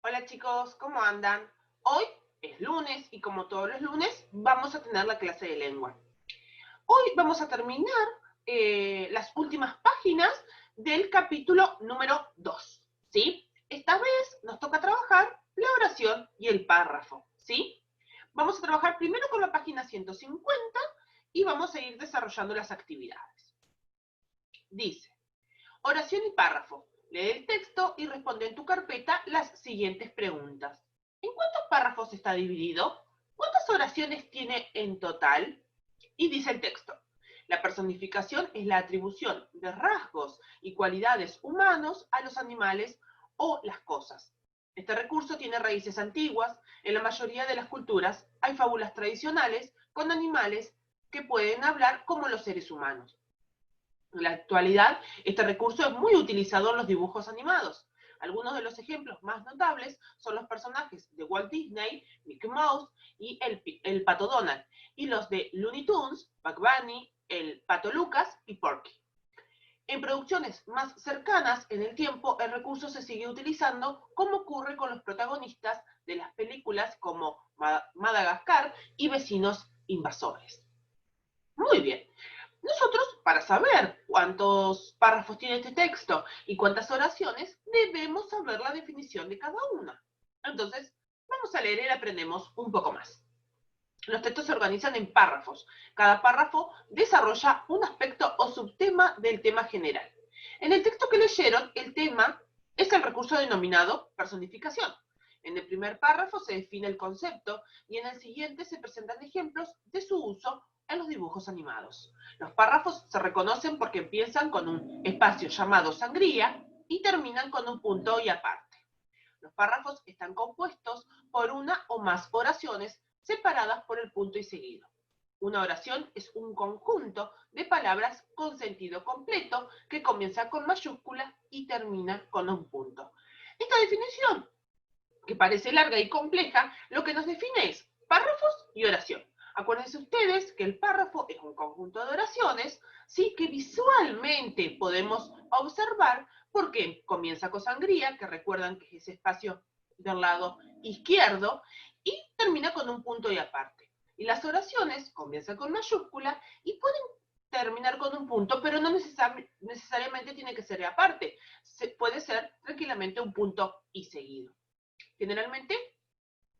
Hola chicos, ¿cómo andan? Hoy es lunes y como todos los lunes vamos a tener la clase de lengua. Hoy vamos a terminar las últimas páginas del capítulo número 2, ¿sí? Esta vez nos toca trabajar la oración y el párrafo, ¿sí? Vamos a trabajar primero con la página 150 y vamos a ir desarrollando las actividades. Dice, oración y párrafo. Lee el texto y responde en tu carpeta las siguientes preguntas. ¿En cuántos párrafos está dividido? ¿Cuántas oraciones tiene en total? Y dice el texto. La personificación es la atribución de rasgos y cualidades humanos a los animales o las cosas. Este recurso tiene raíces antiguas. En la mayoría de las culturas hay fábulas tradicionales con animales que pueden hablar como los seres humanos. En la actualidad, este recurso es muy utilizado en los dibujos animados. Algunos de los ejemplos más notables son los personajes de Walt Disney, Mickey Mouse y el Pato Donald, y los de Looney Tunes, Bugs Bunny, el Pato Lucas y Porky. En producciones más cercanas en el tiempo, el recurso se sigue utilizando, como ocurre con los protagonistas de las películas como Madagascar y Vecinos Invasores. Muy bien. Nosotros, para saber cuántos párrafos tiene este texto y cuántas oraciones, debemos saber la definición de cada una. Entonces, vamos a leer y aprendemos un poco más. Los textos se organizan en párrafos. Cada párrafo desarrolla un aspecto o subtema del tema general. En el texto que leyeron, el tema es el recurso denominado personificación. En el primer párrafo se define el concepto y en el siguiente se presentan ejemplos de su uso en los dibujos animados. Los párrafos se reconocen porque empiezan con un espacio llamado sangría y terminan con un punto y aparte. Los párrafos están compuestos por una o más oraciones separadas por el punto y seguido. Una oración es un conjunto de palabras con sentido completo que comienza con mayúscula y termina con un punto. Esta definición, que parece larga y compleja, lo que nos define es párrafos y oración. Acuérdense ustedes que el párrafo es un conjunto de oraciones, ¿sí? Que visualmente podemos observar porque comienza con sangría, que recuerdan que es ese espacio del lado izquierdo, y termina con un punto y aparte. Y las oraciones comienzan con mayúscula y pueden terminar con un punto, pero no necesariamente tiene que ser aparte. Puede ser tranquilamente un punto y seguido. Generalmente,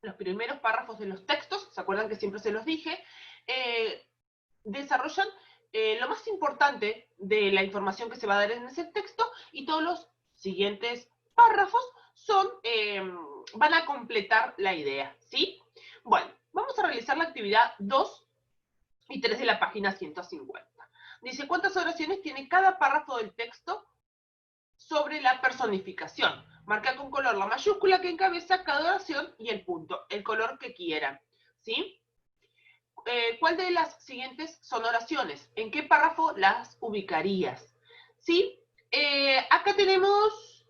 los primeros párrafos de los textos, ¿se acuerdan que siempre se los dije? Desarrollan lo más importante de la información que se va a dar en ese texto y todos los siguientes párrafos van a completar la idea, ¿sí? Bueno, vamos a realizar la actividad 2 y 3 de la página 150. Dice, ¿cuántas oraciones tiene cada párrafo del texto sobre la personificación? Marca con color la mayúscula que encabeza cada oración y el punto, el color que quieran, ¿sí? ¿Cuál de las siguientes son oraciones? ¿En qué párrafo las ubicarías? ¿Sí? Acá tenemos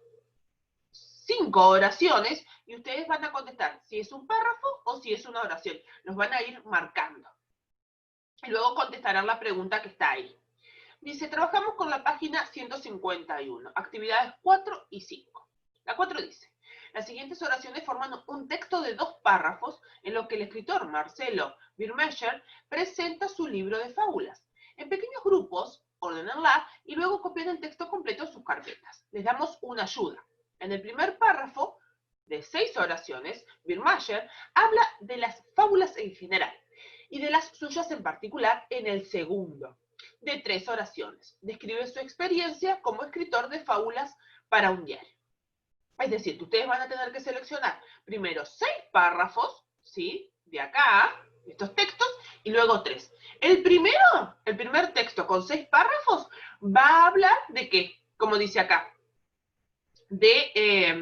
5 oraciones y ustedes van a contestar si es un párrafo o si es una oración. Los van a ir marcando. Y luego contestarán la pregunta que está ahí. Dice, trabajamos con la página 151, actividades 4 y 5. La 4 dice, las siguientes oraciones forman un texto de 2 párrafos en lo que el escritor Marcelo Birmecher presenta su libro de fábulas. En pequeños grupos, ordenenla y luego copien el texto completo en sus carpetas. Les damos una ayuda. En el primer párrafo de 6 oraciones, Birmecher habla de las fábulas en general y de las suyas en particular en el segundo, de 3 oraciones. Describe su experiencia como escritor de fábulas para un diario. Es decir, que ustedes van a tener que seleccionar primero 6 párrafos, ¿sí? De acá, estos textos, y luego 3. El primer texto con 6 párrafos va a hablar de qué, como dice acá, de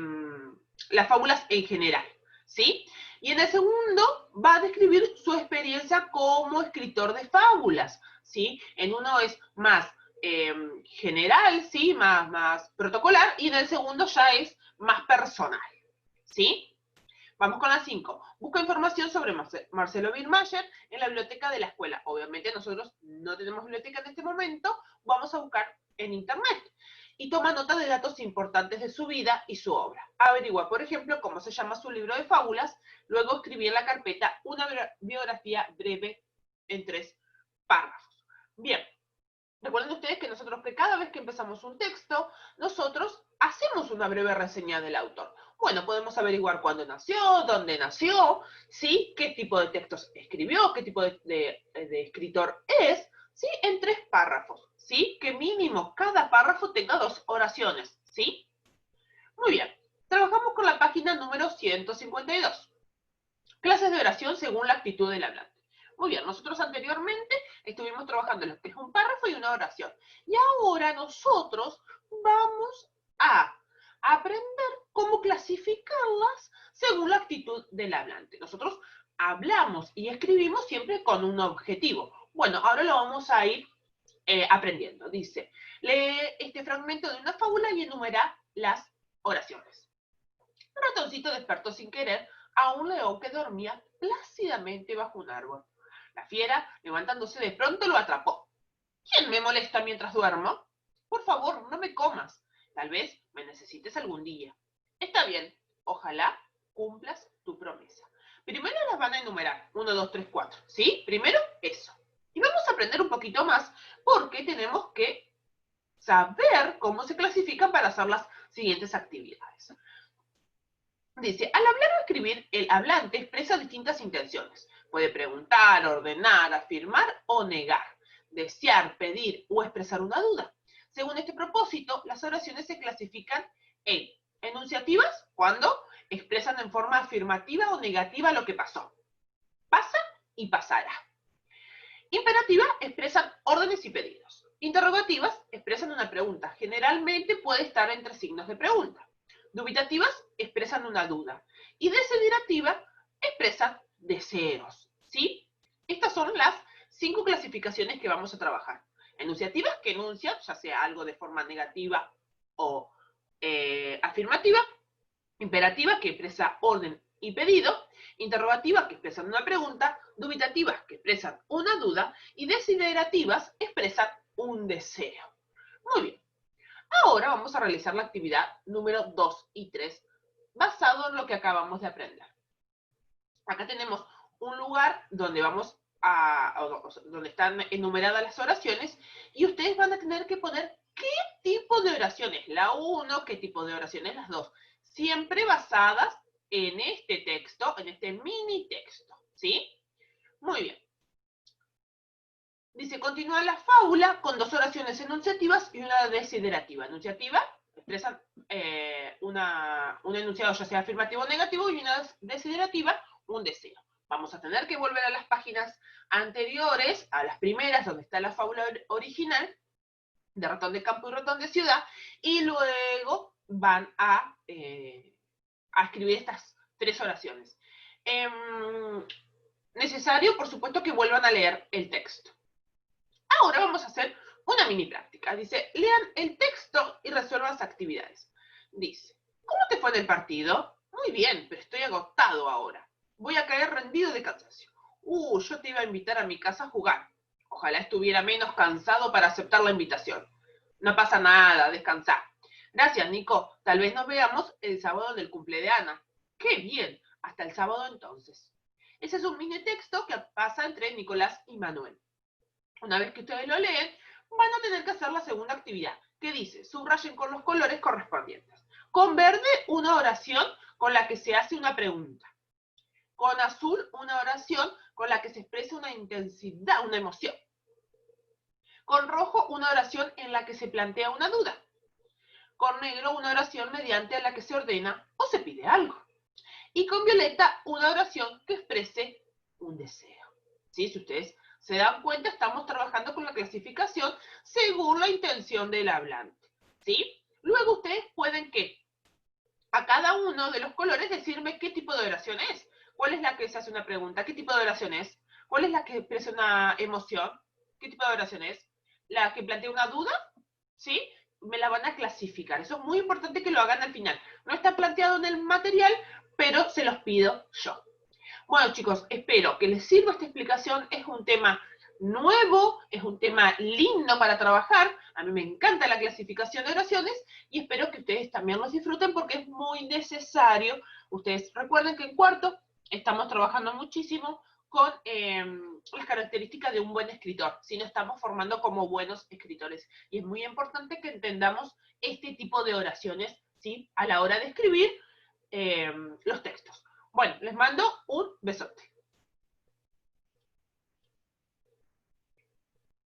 las fábulas en general, ¿sí? Y en el segundo va a describir su experiencia como escritor de fábulas, ¿sí? En uno es más general, ¿sí? Más protocolar, y en el segundo ya es más personal, ¿sí? Vamos con la 5. Busca información sobre Marcelo Birmacher en la biblioteca de la escuela. Obviamente nosotros no tenemos biblioteca en este momento, vamos a buscar en internet. y toma nota de datos importantes de su vida y su obra. Averigua, por ejemplo, cómo se llama su libro de fábulas, luego escribí en la carpeta una biografía breve en 3 párrafos. Bien, recuerden ustedes que nosotros que cada vez que empezamos un texto, nosotros hacemos una breve reseña del autor. Bueno, podemos averiguar cuándo nació, dónde nació, ¿sí? Qué tipo de textos escribió, qué tipo de escritor es, ¿sí? En 3 párrafos, ¿sí? Que mínimo cada párrafo tenga 2 oraciones, ¿sí? Muy bien, trabajamos con la página número 152. Clases de oración según la actitud del hablante. Muy bien, nosotros anteriormente estuvimos trabajando en lo que es un párrafo y una oración. Y ahora nosotros vamos a aprender cómo clasificarlas según la actitud del hablante. Nosotros hablamos y escribimos siempre con un objetivo. Bueno, ahora lo vamos a ir aprendiendo. Dice, lee este fragmento de una fábula y enumera las oraciones. Un ratoncito despertó sin querer a un león que dormía plácidamente bajo un árbol. La fiera, levantándose de pronto, lo atrapó. ¿Quién me molesta mientras duermo? Por favor, no me comas. Tal vez me necesites algún día. Está bien, ojalá cumplas tu promesa. Primero las van a enumerar. 1, 2, 3, 4. ¿Sí? Primero eso. Y vamos a aprender un poquito más porque tenemos que saber cómo se clasifican para hacer las siguientes actividades. Dice, al hablar o escribir, el hablante expresa distintas intenciones. Puede preguntar, ordenar, afirmar o negar, desear, pedir o expresar una duda. Según este propósito, las oraciones se clasifican en enunciativas, cuando expresan en forma afirmativa o negativa lo que pasó. Pasa y pasará. Imperativa, expresan órdenes y pedidos. Interrogativas, expresan una pregunta. Generalmente puede estar entre signos de pregunta. Dubitativas expresan una duda. Y desiderativa expresan deseos. ¿Sí? Estas son las 5 clasificaciones que vamos a trabajar. Enunciativas, que enuncian, ya sea algo de forma negativa o afirmativa. Imperativa, que expresa orden y pedido. Interrogativas, que expresan una pregunta. Dubitativas, que expresan una duda. Y desiderativas, expresan un deseo. Muy bien. Ahora vamos a realizar la actividad número 2 y 3, basado en lo que acabamos de aprender. Acá tenemos un lugar donde donde están enumeradas las oraciones, y ustedes van a tener que poner qué tipo de oraciones, la 1, qué tipo de oraciones las 2, siempre basadas en este texto, en este mini texto, ¿sí? Muy bien. Dice, continúa la fábula con 2 oraciones enunciativas y una desiderativa. Enunciativa, expresan un enunciado ya sea afirmativo o negativo, y una desiderativa, un deseo. Vamos a tener que volver a las páginas anteriores, a las primeras, donde está la fábula original, de ratón de campo y ratón de ciudad, y luego van a escribir estas 3 oraciones. Necesario, por supuesto, que vuelvan a leer el texto. Ahora vamos a hacer una mini práctica. Dice, lean el texto y resuelvan las actividades. Dice, ¿cómo te fue en el partido? Muy bien, pero estoy agotado ahora. Voy a caer rendido de cansancio. Yo te iba a invitar a mi casa a jugar. Ojalá estuviera menos cansado para aceptar la invitación. No pasa nada, descansá. Gracias, Nico. Tal vez nos veamos el sábado del cumple de Ana. ¡Qué bien! Hasta el sábado entonces. Ese es un mini texto que pasa entre Nicolás y Manuel. Una vez que ustedes lo leen, van a tener que hacer la segunda actividad, que dice, subrayen con los colores correspondientes. Con verde, una oración con la que se hace una pregunta. Con azul, una oración con la que se expresa una intensidad, una emoción. Con rojo, una oración en la que se plantea una duda. Con negro, una oración mediante la que se ordena o se pide algo. Y con violeta, una oración que exprese un deseo. ¿Sí? Si ustedes se dan cuenta, estamos trabajando con la clasificación según la intención del hablante, ¿sí? Luego ustedes pueden a cada uno de los colores decirme qué tipo de oración es. ¿Cuál es la que se hace una pregunta? ¿Qué tipo de oración es? ¿Cuál es la que expresa una emoción? ¿Qué tipo de oración es? ¿La que plantea una duda? ¿Sí? Me la van a clasificar. Eso es muy importante que lo hagan al final. No está planteado en el material, pero se los pido yo. Bueno, chicos, espero que les sirva esta explicación. Es un tema nuevo, es un tema lindo para trabajar. A mí me encanta la clasificación de oraciones y espero que ustedes también los disfruten porque es muy necesario. Ustedes recuerden que en cuarto estamos trabajando muchísimo con las características de un buen escritor, si nos estamos formando como buenos escritores. Y es muy importante que entendamos este tipo de oraciones, ¿sí? A la hora de escribir los textos. Bueno, les mando un besote.